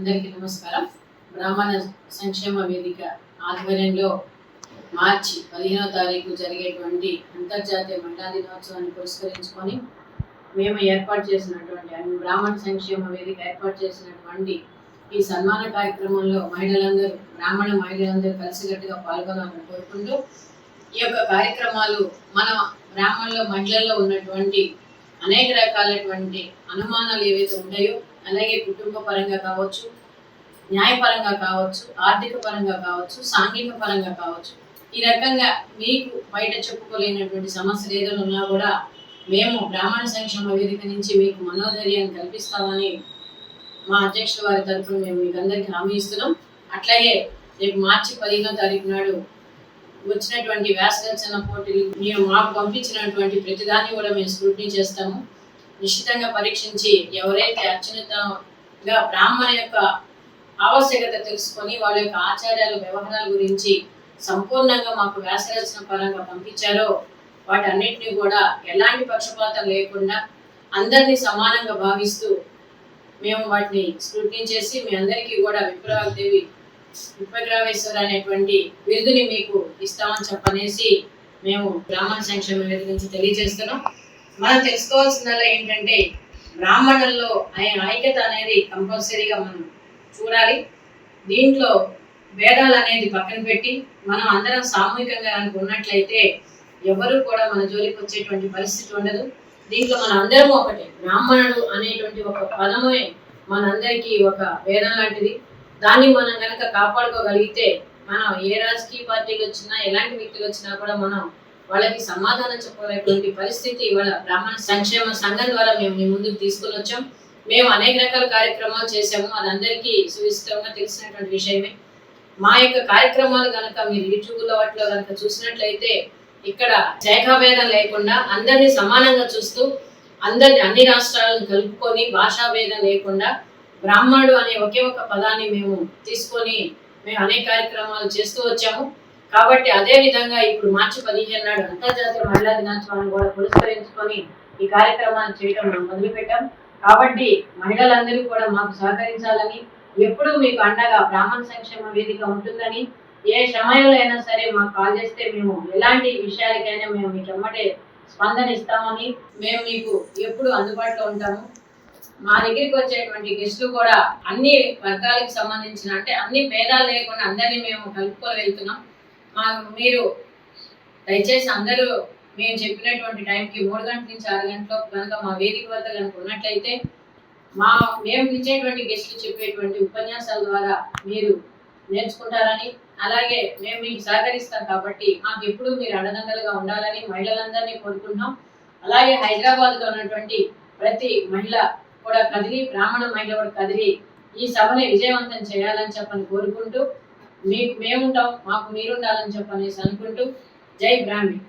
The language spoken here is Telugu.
అందరికీ నమస్కారం. బ్రాహ్మణ సంక్షేమ వేదిక ఆధ్వర్యంలో మార్చి 15వ తారీఖు జరిగేటువంటి అంతర్జాతీయ మహిళా దినోత్సవాన్ని పురస్కరించుకొని మేము ఏర్పాటు చేసినటువంటి బ్రాహ్మణ సంక్షేమ వేదిక ఏర్పాటు చేసినటువంటి ఈ సన్మాన కార్యక్రమంలో బ్రాహ్మణ మహిళలందరూ కలిసికట్టుగా పాల్గొనాలని కోరుకుంటూ ఈ యొక్క కార్యక్రమాలు మన బ్రాహ్మణుల మహిళల్లో ఉన్నటువంటి అనేక రకాలైనటువంటి అనుమానాలు ఏవైతే ఉంటాయో, అలాగే కుటుంబ పరంగా కావచ్చు, న్యాయపరంగా కావచ్చు, ఆర్థిక పరంగా కావచ్చు, సాంఘిక పరంగా కావచ్చు, ఈ రకంగా మీకు బయట చెప్పుకోలేనటువంటి సమస్యలు ఏదైనా ఉన్నా కూడా మేము బ్రాహ్మణ సంక్షేమ వేదిక నుంచి మీకు మనోధైర్యాన్ని కల్పిస్తామని మా అధ్యక్షుల వారి తరఫున మేము మీకు అందరికీ హామీ ఇస్తున్నాం. అట్లాగే రేపు మార్చి 15వ తారీఖు నాడు వచ్చినటువంటి వ్యాసరచన పోటీలు మేము మాకు పంపించినటువంటి ప్రతిదాన్ని కూడా మేము స్క్రూటినీ చేస్తాము. నిశ్చితంగా పరీక్షించి ఎవరైతే అత్యున్నతంగా బ్రాహ్మణ యొక్క ఆవశ్యకత తెలుసుకొని వాళ్ళ యొక్క ఆచారాల వ్యవహారాల గురించి సంపూర్ణంగా మాకు వ్యాసరచన పరంగా పంపించారో వాటన్నిటినీ కూడా ఎలాంటి పక్షపాతం లేకుండా అందరినీ సమానంగా భావిస్తూ మేము వాటిని స్క్రూటినీ చేసి మీ అందరికీ కూడా విప్రగ్రావేశ్వర అనేటువంటి బిరుదుని మీకు ఇస్తామని చెప్పనేసి మేము బ్రాహ్మణ సంక్షేమ వేదిక నుంచి తెలియజేస్తున్నాం. మనం తెలుసుకోవాల్సిందల్లా ఏంటంటే బ్రాహ్మణుల్లో ఐక్యత అనేది కంపల్సరీగా మనం చూడాలి. దీంట్లో భేదాలు అనేది పక్కన పెట్టి మనం అందరం సామూహికంగా ఉన్నట్లయితే ఎవరు కూడా మన జోలికి వచ్చేటువంటి పరిస్థితి ఉండదు. దీంట్లో మన అందరము ఒకటే. బ్రాహ్మణుడు అనేటువంటి ఒక పదమే మనందరికీ ఒక భేదం లాంటిది. దాన్ని మనం కనుక కాపాడుకోగలిగితే మనం ఏ రాజకీయ పార్టీలు వచ్చినా, ఎలాంటి వ్యక్తులు వచ్చినా కూడా మనం వాళ్ళకి సమాధానం చెప్పలేటువంటి పరిస్థితి ఇవాళ బ్రాహ్మణ సంక్షేమ సంఘం ద్వారా మేము మీ ముందుకు తీసుకుని వచ్చాం. మేము అనేక రకాల కార్యక్రమాలు చేసాము. అది అందరికీ సువిస్తరంగా తెలిసినటువంటి విషయమే. మా యొక్క కార్యక్రమాలు కనుక మీరు యూట్యూబ్లో వాటిలో కనుక చూసినట్లయితే ఇక్కడ శాఖాభేదం లేకుండా అందరినీ సమానంగా చూస్తూ అన్ని రాష్ట్రాలను కలుపుకొని భాషాభేదం లేకుండా బ్రాహ్మణుడు అనే ఒకే ఒక పదాన్ని మేము తీసుకొని మేము అనేక కార్యక్రమాలు చేస్తూ వచ్చాము. కాబట్టి అదే విధంగా ఇప్పుడు మార్చి 15 నాడు అంతర్జాతీయ మహిళా దినోత్సవాన్ని కూడా పురస్కరించుకొని ఈ కార్యక్రమాన్ని చేయడం మనం మొదలుపెట్టాం. కాబట్టి మహిళలందరూ కూడా మాకు సహకరించాలని, ఎప్పుడూ మీకు అండగా బ్రాహ్మణ సంక్షేమ వేదిక ఉంటుందని, ఏ సమయంలో అయినా సరే మాకు కాల్ చేస్తే మేము ఎలాంటి విషయాలకైనా మేము మీకు ఎమ్మటే స్పందన ఇస్తామని, మేము మీకు ఎప్పుడు అందుబాటులో ఉంటాము. మా దగ్గరికి వచ్చేటువంటి గెస్టులు కూడా అన్ని వర్గాలకు సంబంధించిన, అంటే అన్ని భేదాలు లేకుండా అందరినీ మేము కలుపుకొని వెళ్తున్నాం. మీరు దయచేసి అందరూ మేము చెప్పినటువంటి టైంకి 3 గంటల నుంచి 6 గంటలకు కనుక మా వేదిక వద్ద కనుక ఉన్నట్లయితే మేము పిలిచేటువంటి గెస్టులు చెప్పేటువంటి ఉపన్యాసాల ద్వారా మీరు నేర్చుకుంటారని, అలాగే మేము మీకు సహకరిస్తాం కాబట్టి మాకు ఎప్పుడు మీరు అండదండలుగా ఉండాలని మహిళలందరినీ కోరుకుంటున్నాం. అలాగే హైదరాబాద్లో ఉన్నటువంటి ప్రతి మహిళ కూడా కదిలి, బ్రాహ్మణ మహిళ కూడా కదిలి ఈ సభని విజయవంతం చేయాలని చెప్పని కోరుకుంటూ, మీకు మేముంటాం, మాకు మీరుండాలని చెప్పనేసి అనుకుంటూ, జై బ్రాహ్మణి.